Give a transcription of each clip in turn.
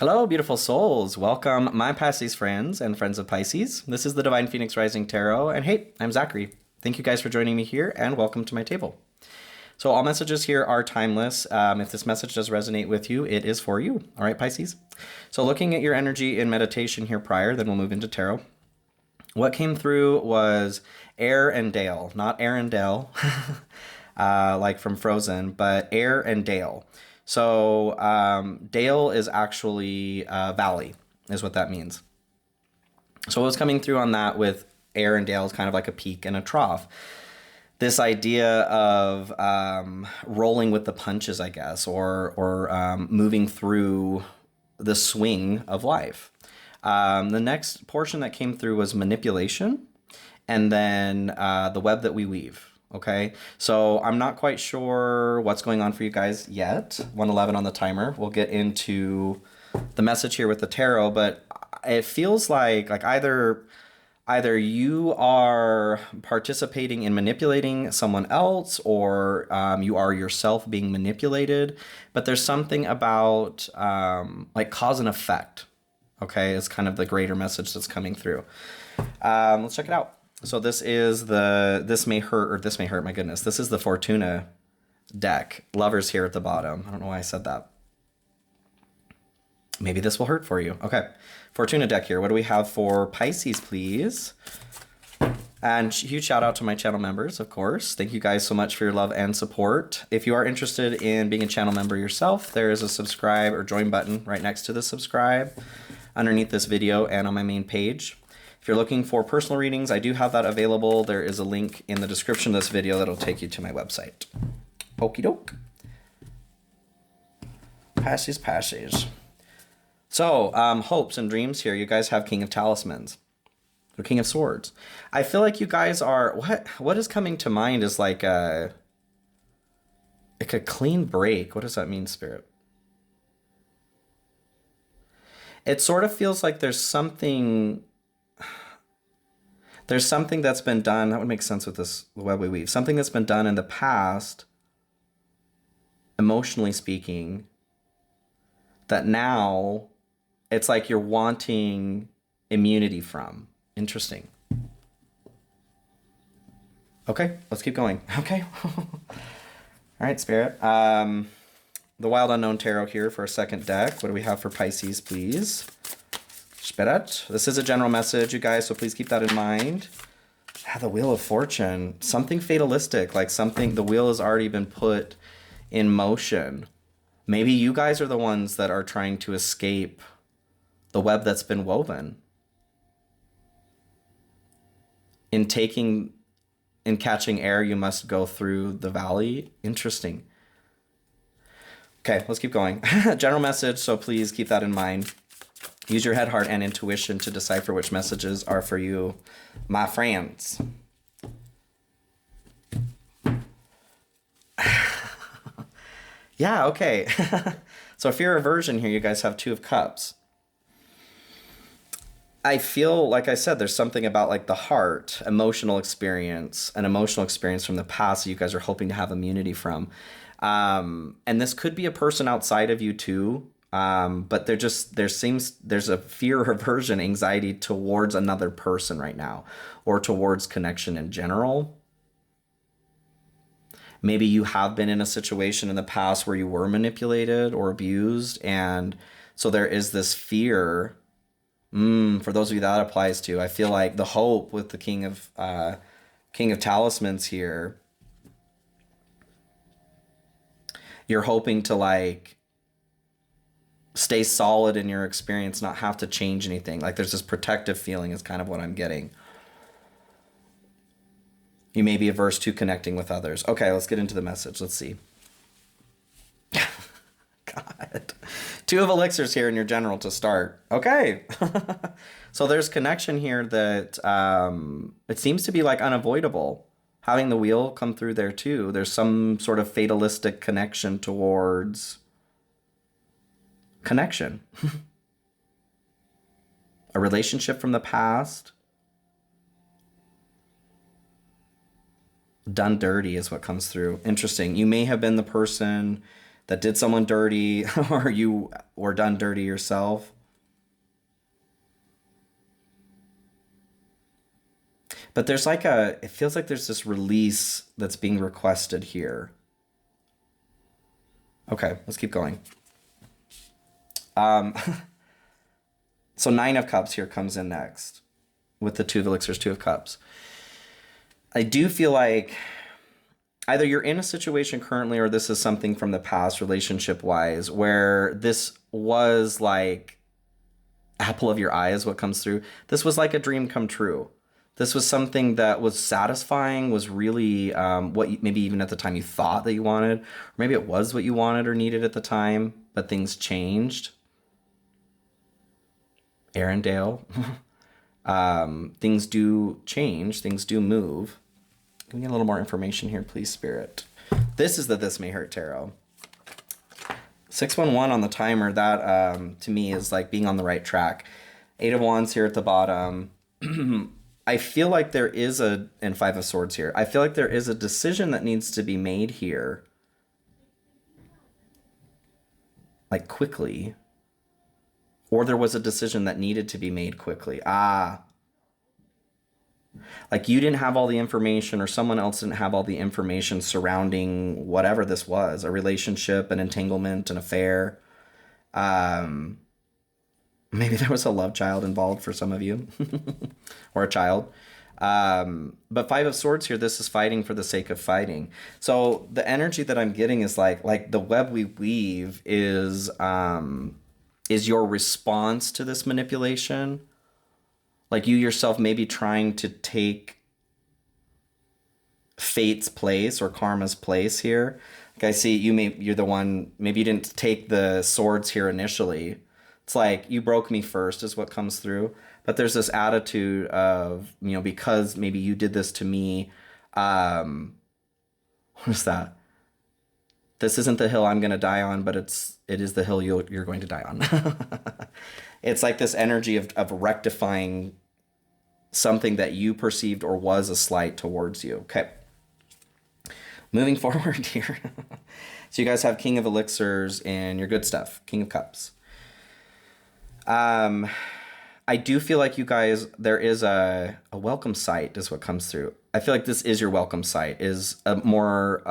Hello, beautiful souls. Welcome, my Pisces friends and friends of Pisces. This is the Divine Phoenix Rising Tarot, and hey, I'm Zachary. Thank you guys for joining me here, and welcome to my table. So all messages here are timeless. If this message does resonate with you, it is for you. All right, Pisces? So looking at your energy in meditation here prior, then we'll move into tarot. What came through was Air and Dale, not Arendelle, like from Frozen, but Air and Dale. So Dale is actually valley, is what that means. So what's coming through on that with Air and Dale is kind of like a peak and a trough. This idea of rolling with the punches, I guess, or moving through the swing of life. The next portion that came through was manipulation, and then the web that we weave. Okay, so I'm not quite sure what's going on for you guys yet. 111 on the timer. We'll get into the message here with the tarot, but it feels like either you are participating in manipulating someone else, or you are yourself being manipulated. But there's something about like cause and effect. Okay, is kind of the greater message that's coming through. Let's check it out. So this is this may hurt, my goodness. This is the Fortuna deck. Lovers here at the bottom. I don't know why I said that. Maybe this will hurt for you. Okay, Fortuna deck here. What do we have for Pisces, please? And huge shout out to my channel members, of course. Thank you guys so much for your love and support. If you are interested in being a channel member yourself, there is a subscribe or join button right next to the subscribe underneath this video and on my main page. If you're looking for personal readings, I do have that available. There is a link in the description of this video that'll take you to my website. Okie doke. Pisces. So, hopes and dreams here. You guys have King of Talismans. Or King of Swords. I feel like you guys are... What is coming to mind is like a clean break. What does that mean, Spirit? It sort of feels like there's something that's been done. That would make sense with this Web We Weave. Something that's been done in the past, emotionally speaking, that now it's like you're wanting immunity from. Interesting. Okay, let's keep going. Okay. All right, Spirit. The Wild Unknown Tarot here for a second deck. What do we have for Pisces, please? Spirit. This is a general message, you guys, so please keep that in mind. The Wheel of Fortune. Something fatalistic, like something, the wheel has already been put in motion. Maybe you guys are the ones that are trying to escape the web that's been woven. In catching air, you must go through the valley. Interesting. Okay, let's keep going. General message, so please keep that in mind. Use your head, heart, and intuition to decipher which messages are for you, my friends. Yeah, okay. So fear aversion here, you guys have Two of Cups. I feel, like I said, there's something about like the heart, an emotional experience from the past that you guys are hoping to have immunity from. And this could be a person outside of you too. But there's a fear, aversion, anxiety towards another person right now, or towards connection in general. Maybe you have been in a situation in the past where you were manipulated or abused, and so there is this fear. For those of you that applies to, I feel like the hope with the King of Talismans here. You're hoping to like stay solid in your experience, not have to change anything. Like there's this protective feeling is kind of what I'm getting. You may be averse to connecting with others. Okay, let's get into the message. Let's see. God. Two of Elixirs here in your general to start. Okay. So there's connection here that it seems to be like unavoidable. Having the wheel come through there too. There's some sort of fatalistic connection towards connection. A relationship from the past. Done dirty is what comes through. Interesting. You may have been the person that did someone dirty or you were done dirty yourself. But there's like it feels like there's this release that's being requested here. Okay, let's keep going. So Nine of Cups here comes in next with the Two of Elixirs, Two of Cups. I do feel like either you're in a situation currently or this is something from the past relationship-wise where this was like apple of your eye is what comes through. This was like a dream come true. This was something that was satisfying, was really what you, maybe even at the time you thought that you wanted, or maybe it was what you wanted or needed at the time, but things changed. Arendelle. Things do change, things do move. Can we get a little more information here, please, Spirit? This is the This May Hurt Tarot. 611 on the timer, that to me is like being on the right track. Eight of Wands here at the bottom. I feel like there is and Five of Swords here. I feel like there is a decision that needs to be made here. Like quickly. Or there was a decision that needed to be made quickly. Like you didn't have all the information or someone else didn't have all the information surrounding whatever this was. A relationship, an entanglement, an affair. Maybe there was a love child involved for some of you. Or a child. But Five of Swords here, this is fighting for the sake of fighting. So the energy that I'm getting is like the web we weave is your response to this manipulation. Like you yourself maybe trying to take fate's place or karma's place here. Like I see you're the one, maybe you didn't take the swords here initially. It's like you broke me first is what comes through. But there's this attitude of, because maybe you did this to me. What is that? This isn't the hill I'm going to die on, but it is the hill you're going to die on. It's like this energy of rectifying something that you perceived or was a slight towards you. Okay. Moving forward here. So you guys have King of Elixirs and your good stuff. King of Cups. I do feel like you guys, there is a welcome sight is what comes through. I feel like this is your welcome sight, is a more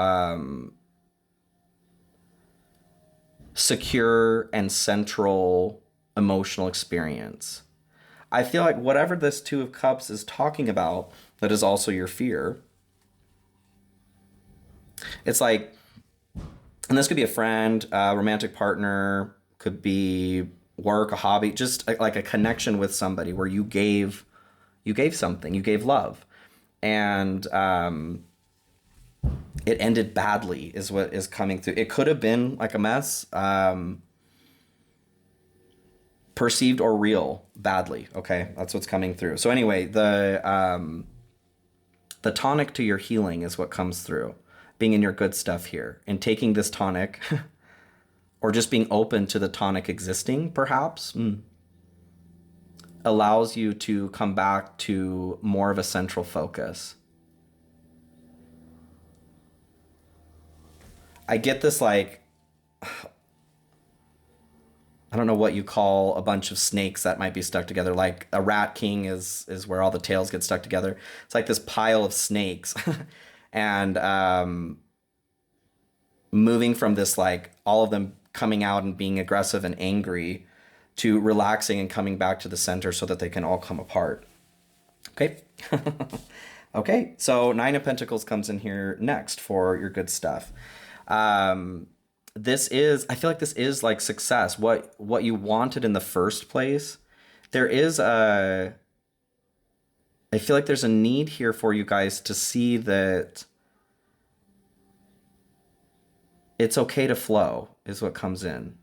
secure and central emotional experience. I feel like whatever this Two of Cups is talking about, that is also your fear. It's like, and this could be a friend, a romantic partner, could be work, a hobby, just like a connection with somebody where you gave something, you gave love. And it ended badly is what is coming through. It could have been like a mess, perceived or real badly. Okay, that's what's coming through. So anyway, the tonic to your healing is what comes through. Being in your good stuff here and taking this tonic or just being open to the tonic existing, perhaps, allows you to come back to more of a central focus. I get this like, I don't know what you call a bunch of snakes that might be stuck together. Like a rat king is where all the tails get stuck together. It's like this pile of snakes. And moving from this, like all of them coming out and being aggressive and angry to relaxing and coming back to the center so that they can all come apart. Okay. Okay. So Nine of Pentacles comes in here next for your good stuff. I feel like this is like success, what you wanted in the first place. I feel like there's a need here for you guys to see that it's okay to flow is what comes in.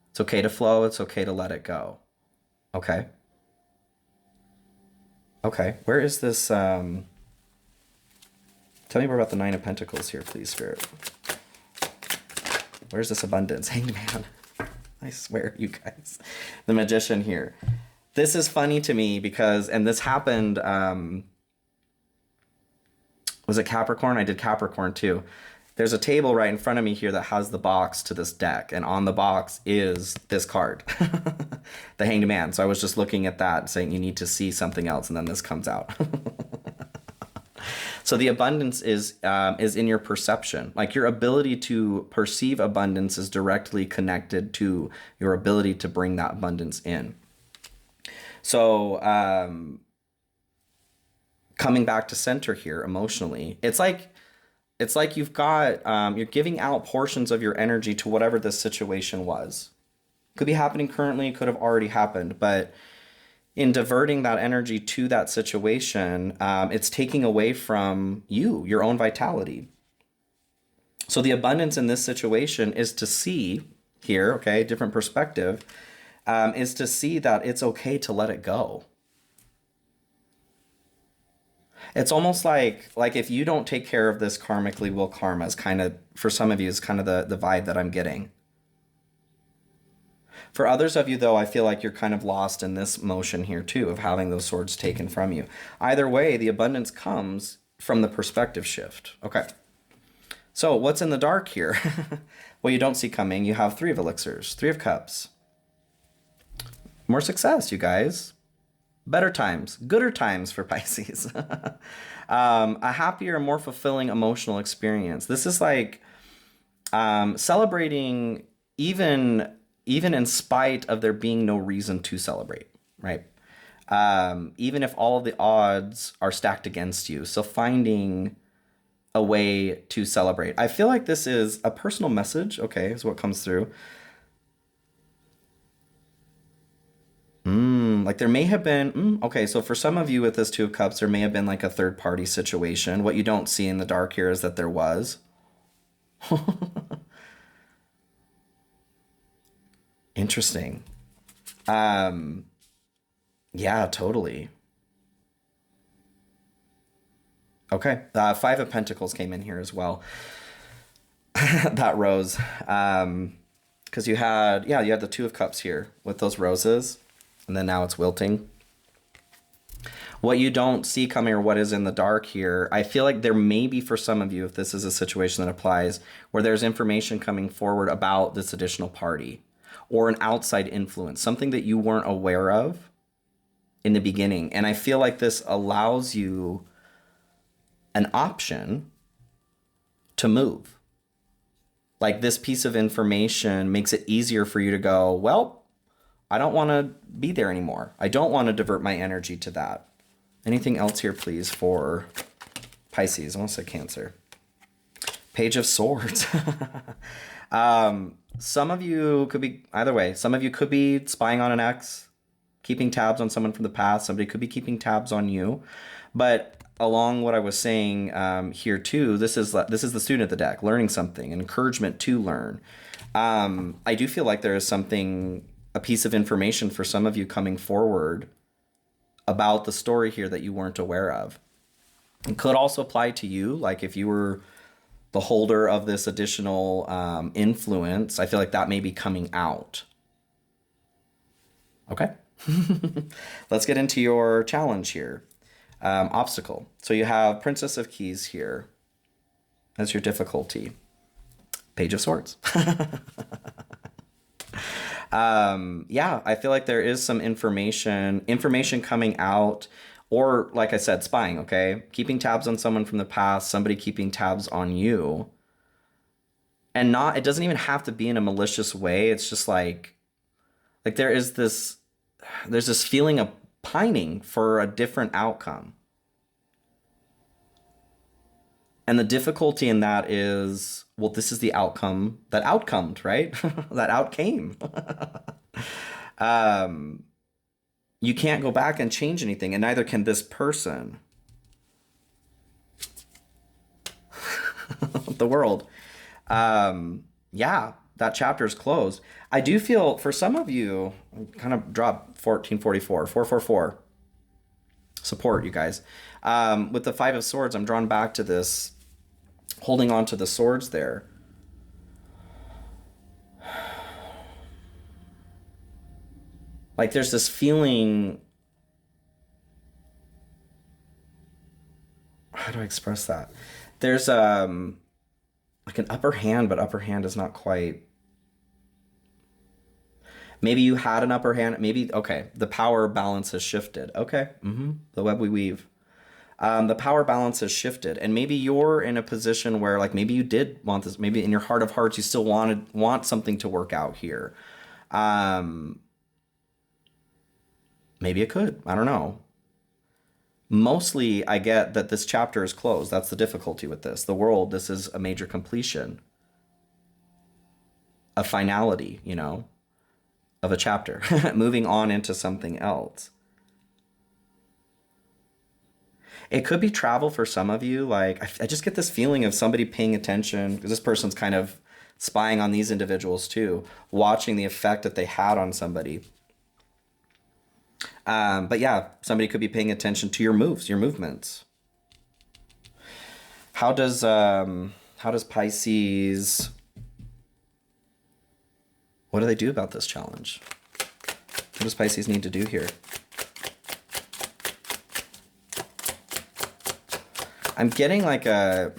It's okay to flow. It's okay to let it go. Okay. Okay. Where is this? Tell me more about the Nine of Pentacles here, please, Spirit. Where's this abundance? Hanged Man. I swear, you guys. The Magician here. This is funny to me because, and this happened, was it Capricorn? I did Capricorn too. there's a table right in front of me here that has the box to this deck, and on the box is this card, the Hanged Man. So I was just looking at that saying you need to see something else, and then this comes out. So the abundance is in your perception. Like your ability to perceive abundance is directly connected to your ability to bring that abundance in. So coming back to center here emotionally, it's like you've got you're giving out portions of your energy to whatever this situation was. Could be happening currently, could have already happened, but in diverting that energy to that situation, it's taking away from you, your own vitality. So the abundance in this situation is to see here, okay, different perspective, is to see that it's okay to let it go. It's almost like if you don't take care of this karmically, will karma is kind of, for some of you, is kind of the vibe that I'm getting. For others of you, though, I feel like you're kind of lost in this motion here, too, of having those swords taken from you. Either way, the abundance comes from the perspective shift. Okay. So what's in the dark here? Well, you don't see coming. You have 3 of elixirs, 3 of cups. More success, you guys. Better times, gooder times for Pisces. A happier, more fulfilling emotional experience. This is like celebrating even in spite of there being no reason to celebrate, right? Even if all of the odds are stacked against you. So finding a way to celebrate. I feel like this is a personal message, okay, is what comes through. Like there may have been, okay, so for some of you with this 2 of Cups, there may have been like a third party situation. What you don't see in the dark here is that there was. Interesting. Yeah, totally. Okay, 5 of Pentacles came in here as well. That rose. Because you had the 2 of Cups here with those roses, and then now it's wilting. What you don't see coming, or what is in the dark here, I feel like there may be, for some of you, if this is a situation that applies, where there's information coming forward about this additional party or an outside influence, something that you weren't aware of in the beginning. And I feel like this allows you an option to move. Like this piece of information makes it easier for you to go, well, I don't want to be there anymore. I don't want to divert my energy to that. Anything else here, please, for Pisces? I want to say Cancer. Page of Swords. Some of you could be, either way, some of you could be spying on an ex, keeping tabs on someone from the past. Somebody could be keeping tabs on you. But along what I was saying here too, this is the student of the deck, learning something, encouragement to learn. I do feel like there is something, a piece of information for some of you coming forward about the story here that you weren't aware of. It could also apply to you, like if you were the holder of this additional influence, I feel like that may be coming out. Okay. Let's get into your challenge here. Obstacle. So you have Princess of Keys here as your difficulty. Page of Swords. Yeah, I feel like there is some information coming out, or like I said, spying, okay? Keeping tabs on someone from the past, somebody keeping tabs on you. And it doesn't even have to be in a malicious way. It's just like there's this feeling of pining for a different outcome. And the difficulty in that is, well, this is the outcome that outcomed, right? That outcame. You can't go back and change anything, and neither can this person. The world. Yeah, that chapter is closed. I do feel, for some of you, kind of drop 1444, 444. Support, you guys. With the 5 of Swords, I'm drawn back to this, holding on to the swords there. Like there's this feeling, how do I express that? There's like an upper hand, but upper hand is not quite. Maybe you had an upper hand. Maybe, okay, the power balance has shifted. Okay, the web we weave. The power balance has shifted, and maybe you're in a position where, like, maybe you did want this. Maybe in your heart of hearts, you still want something to work out here. Maybe it could. I don't know. Mostly, I get that this chapter is closed. That's the difficulty with this. The world, this is a major completion, a finality, of a chapter, moving on into something else. It could be travel for some of you. Like, I just get this feeling of somebody paying attention, because this person's kind of spying on these individuals too, watching the effect that they had on somebody. But yeah, somebody could be paying attention to your moves, your movements. How does Pisces, what do they do about this challenge? What does Pisces need to do here? I'm getting like a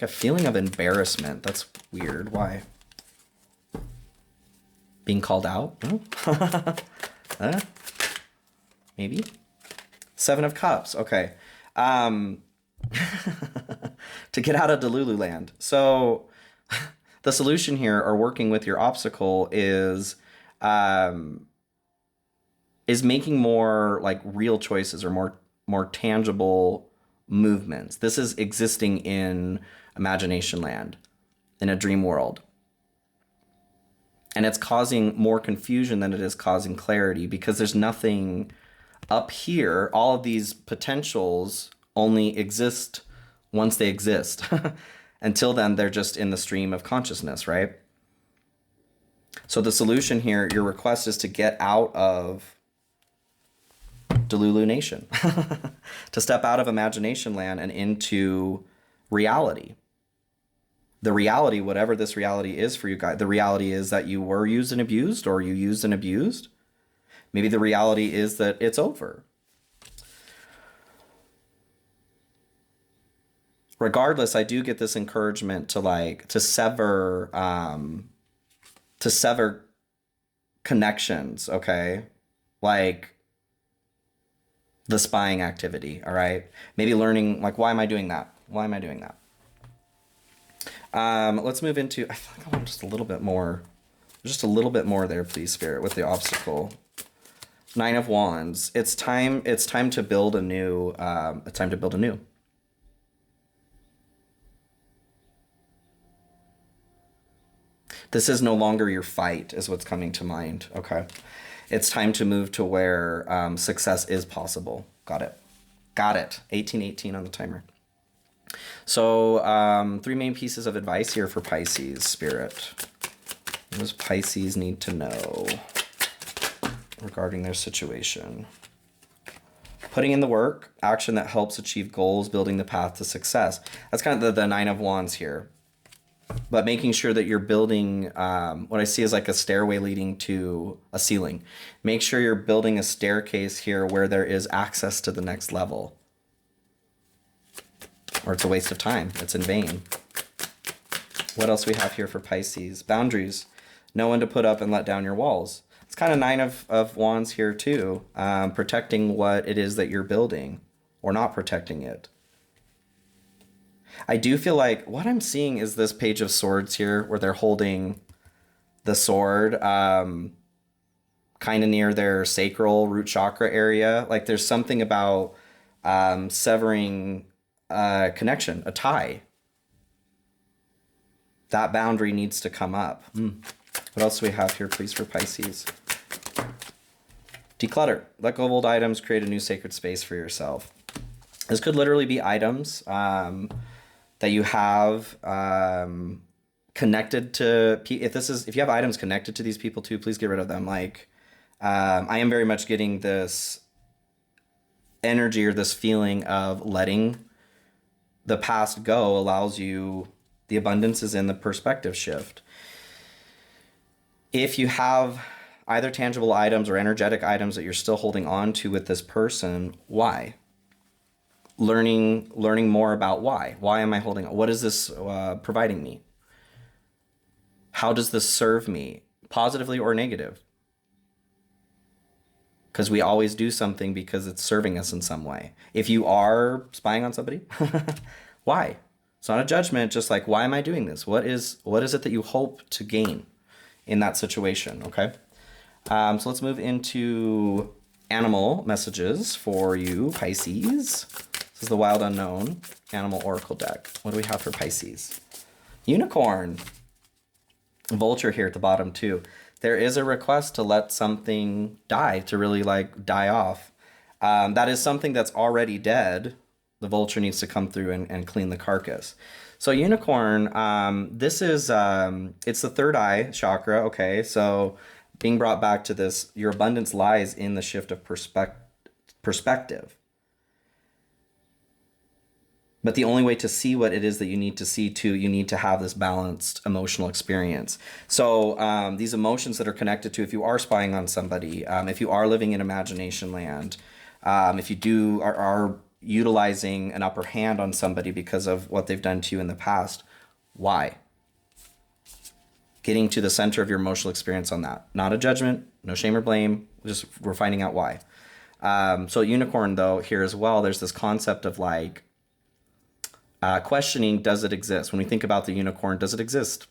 feeling of embarrassment. That's weird. Why? Being called out? Oh. Maybe? 7 of Cups. Okay. To get out of Delulu land. So the solution here, or working with your obstacle, is making more like real choices, or more tangible movements. This is existing in imagination land, in a dream world. And it's causing more confusion than it is causing clarity, because there's nothing up here. All of these potentials only exist once they exist. Until then, they're just in the stream of consciousness, right? So the solution here, your request is to get out of Delulu Nation, to step out of imagination land and into reality. The reality, whatever this reality is for you guys, the reality is that you were used and abused, or you used and abused. Maybe the reality is that it's over. Regardless, I do get this encouragement to sever connections, okay? Like the spying activity, all right? Maybe learning, like, why am I doing that? Why am I doing that? Let's move into, I feel like I want just a little bit more there, please, Spirit, with the obstacle. 9 of Wands. It's time to build anew. This is no longer your fight, is what's coming to mind. Okay. It's time to move to where success is possible. Got it. 1818 on the timer. So 3 main pieces of advice here for Pisces, Spirit. What does Pisces need to know regarding their situation? Putting in the work, action that helps achieve goals, building the path to success. That's kind of the 9 of Wands here. But making sure that you're building what I see is like a stairway leading to a ceiling. Make sure you're building a staircase here where there is access to the next level. Or it's a waste of time. It's in vain. What else we have here for Pisces? Boundaries. Know when to put up and let down your walls. It's kind of 9 of Wands here too. Protecting what it is that you're building, or not protecting it. I do feel like what I'm seeing is this Page of Swords here, where they're holding the sword kind of near their sacral root chakra area. Like there's something about severing a connection, a tie. That boundary needs to come up. What else do we have here, please, for Pisces? Declutter. Let go of old items. Create a new sacred space for yourself. This could literally be items that you have connected to. If you have items connected to these people too, please get rid of them. Like I am very much getting this energy or this feeling of letting the past go allows you, the abundance is in the perspective shift. If you have either tangible items or energetic items that you're still holding on to with this person, why? learning more about why. Why am I holding on? What is this providing me? How does this serve me, positively or negative? Because we always do something because it's serving us in some way. If you are spying on somebody, why? It's not a judgment, just like, why am I doing this? What is it that you hope to gain in that situation, okay? So let's move into animal messages for you, Pisces. This is the Wild Unknown Animal Oracle deck. What do we have for Pisces? Unicorn. Vulture here at the bottom too. There is a request to let something die, to really like die off. That is something that's already dead. The vulture needs to come through and clean the carcass. So unicorn, this is, it's the third eye chakra, okay? So being brought back to this, your abundance lies in the shift of perspective. But the only way to see what it is that you need to see too, you need to have this balanced emotional experience. So these emotions that are connected to, if you are spying on somebody, if you are living in imagination land, if you are utilizing an upper hand on somebody because of what they've done to you in the past, why? Getting to the center of your emotional experience on that. Not a judgment, no shame or blame, just we're finding out why. So unicorn though, here as well, there's this concept of like, questioning, does it exist? When we think about the unicorn, does it exist?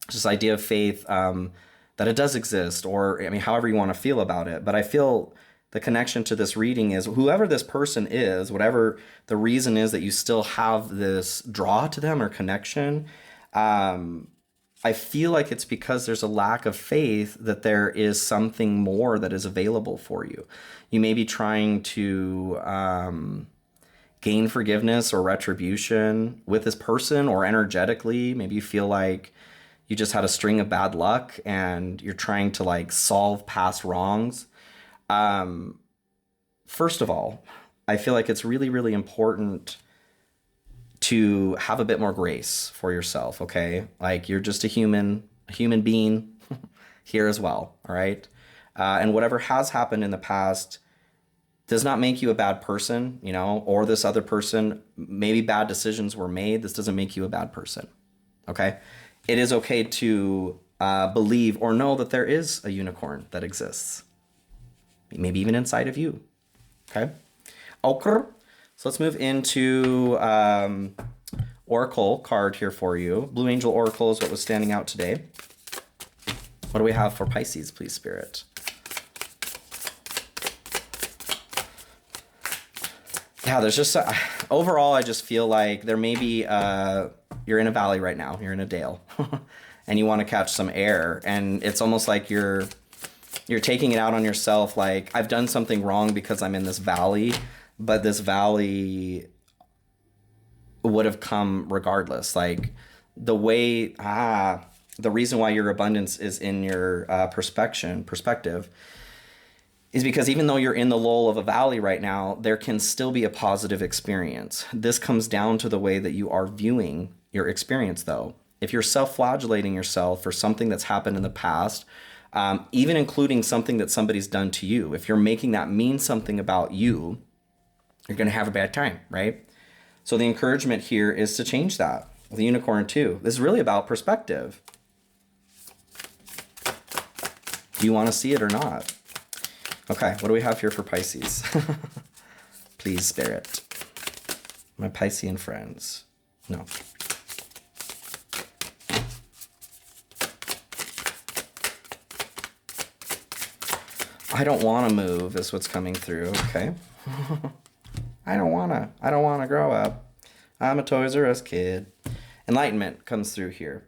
It's this idea of faith, that it does exist, or I mean, however you want to feel about it. But I feel the connection to this reading is whoever this person is, whatever the reason is that you still have this draw to them or connection, I feel like it's because there's a lack of faith that there is something more that is available for you. You may be trying to gain forgiveness or retribution with this person, or energetically. Maybe you feel like you just had a string of bad luck and you're trying to like solve past wrongs. First of all, I feel like it's really, really important to have a bit more grace for yourself, okay? Like you're just a human being here as well, all right? And whatever has happened in the past does not make you a bad person, you know, or this other person, maybe bad decisions were made. This doesn't make you a bad person, okay? It is okay to believe or know that there is a unicorn that exists, maybe even inside of you, okay? Okay, so let's move into Oracle card here for you. Blue Angel Oracle is what was standing out today. What do we have for Pisces, please, Spirit? Yeah, there's just overall, I just feel like there may be you're in a valley right now, you're in a dale, and you want to catch some air, and it's almost like you're taking it out on yourself. Like, I've done something wrong because I'm in this valley, but this valley would have come regardless. Like the reason why your abundance is in your perspective is because even though you're in the lull of a valley right now, there can still be a positive experience. This comes down to the way that you are viewing your experience, though. If you're self-flagellating yourself for something that's happened in the past, even including something that somebody's done to you, if you're making that mean something about you, you're going to have a bad time, right? So the encouragement here is to change that. The unicorn too. This is really about perspective. Do you want to see it or not? Okay, what do we have here for Pisces? Please, Spirit. My Piscean friends. No. I don't want to move is what's coming through, okay? I don't want to grow up. I'm a Toys R Us kid. Enlightenment comes through here.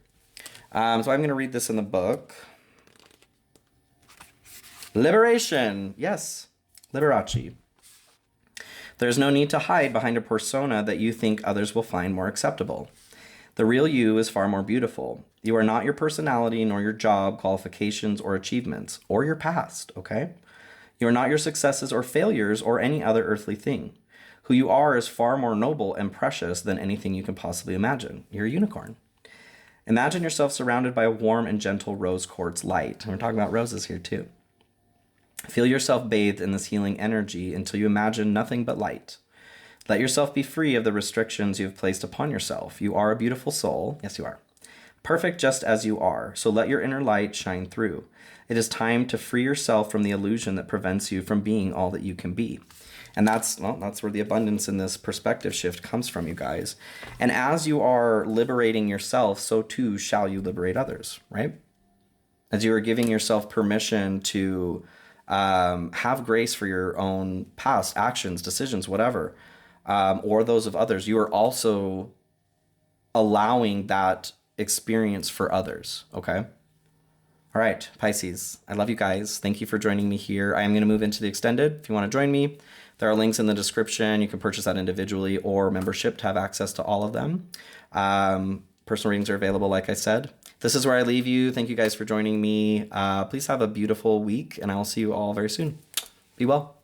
So I'm going to read this in the book. Liberation. Yes. Liberace. There's no need to hide behind a persona that you think others will find more acceptable. The real you is far more beautiful. You are not your personality, nor your job, qualifications, or achievements, or your past, okay? You are not your successes or failures or any other earthly thing. Who you are is far more noble and precious than anything you can possibly imagine. You're a unicorn. Imagine yourself surrounded by a warm and gentle rose quartz light. And we're talking about roses here too. Feel yourself bathed in this healing energy until you imagine nothing but light. Let yourself be free of the restrictions you have placed upon yourself. You are a beautiful soul. Yes, you are. Perfect just as you are. So let your inner light shine through. It is time to free yourself from the illusion that prevents you from being all that you can be. And that's where the abundance in this perspective shift comes from, you guys. And as you are liberating yourself, so too shall you liberate others, right? As you are giving yourself permission to have grace for your own past actions, decisions, whatever, or those of others, you are also allowing that experience for others, okay? All right, Pisces, I love you guys. Thank you for joining me here. I am going to move into the extended. If you want to join me, there are links in the description. You can purchase that individually or membership to have access to all of them. Personal readings are available, like I said. This is where I leave you. Thank you guys for joining me. Please have a beautiful week, and I will see you all very soon. Be well.